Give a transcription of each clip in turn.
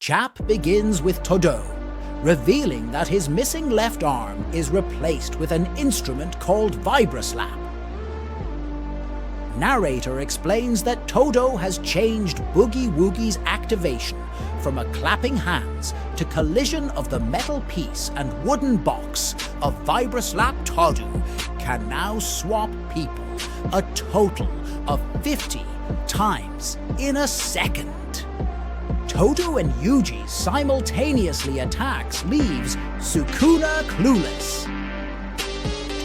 Chap begins with Todo, revealing that his missing left arm is replaced with an instrument called Vibraslap. Narrator explains that Todo has changed Boogie Woogie's activation from a clapping hands to collision of the metal piece and wooden box of Vibraslap. Todo can now swap people a total of 50 times in a second. Todo and Yuji simultaneously attacks leaves Sukuna clueless.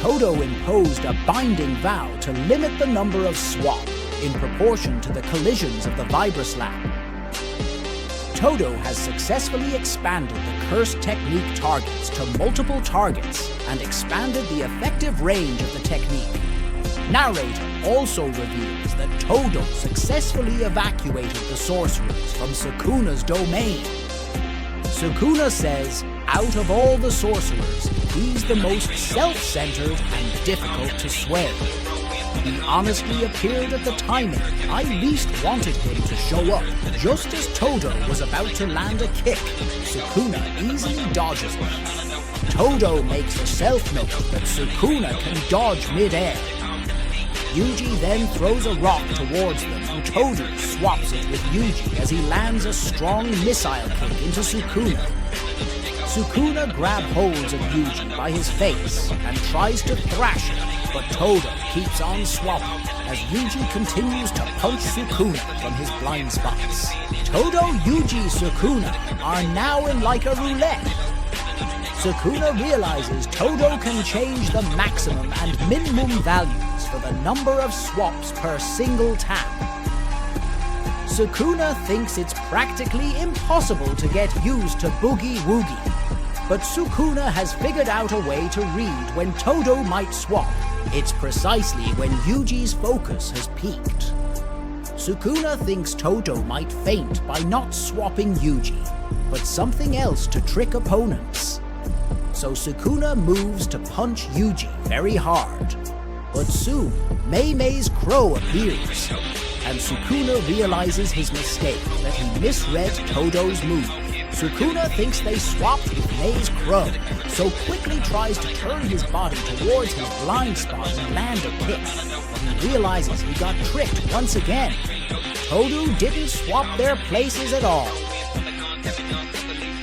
Todo imposed a binding vow to limit the number of swap in proportion to the collisions of the Vibraslap. Todo has successfully expanded the curse technique targets to multiple targets and expanded the effective range of the technique. Narrator also reveals that Todo successfully evacuated the sorcerers from Sukuna's domain. Sukuna says, out of all the sorcerers, he's the most self-centered and difficult to sway. He honestly appeared at the timing I least wanted him to show up. Just as Todo was about to land a kick, Sukuna easily dodges it. Todo makes a self-note that Sukuna can dodge mid-air. Yuji then throws a rock towards them and Todo swaps it with Yuji as he lands a strong missile kick into Sukuna. Sukuna grabs holds of Yuji by his face and tries to thrash him, but Todo keeps on swapping as Yuji continues to punch Sukuna from his blind spots. Todo, Yuji, Sukuna are now in like a roulette. Sukuna realizes Todo can change the maximum and minimum values for the number of swaps per single tap. Sukuna thinks it's practically impossible to get used to Boogie Woogie, but Sukuna has figured out a way to read when Todo might swap. It's precisely when Yuji's focus has peaked. Sukuna thinks Todo might faint by not swapping Yuji, but something else to trick opponents. So Sukuna moves to punch Yuji very hard. But soon, Mei Mei's crow appears, and Sukuna realizes his mistake, that he misread Todo's move. Sukuna thinks they swapped with Mei's crow, so quickly tries to turn his body towards his blind spot and land a kick. But he realizes he got tricked once again. Todo didn't swap their places at all.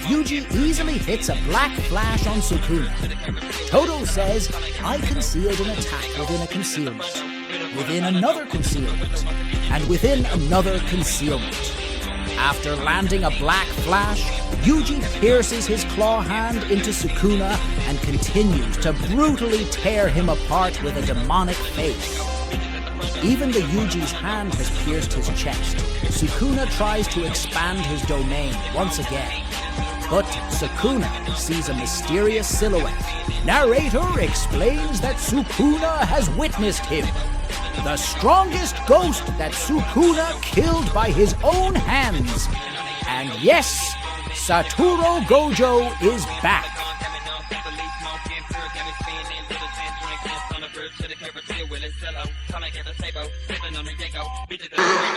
Yuji easily hits a black flash on Sukuna. Todo says, I concealed an attack within a concealment, within another concealment, and within another concealment. After landing a black flash, Yuji pierces his claw hand into Sukuna and continues to brutally tear him apart with a demonic face. Even the Yuji's hand has pierced his chest. Sukuna tries to expand his domain once again. But Sukuna sees a mysterious silhouette. Narrator explains that Sukuna has witnessed him. The strongest ghost that Sukuna killed by his own hands. And yes, Satoru Gojo is back.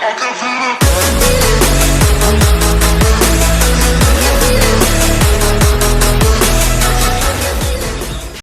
I can feel it.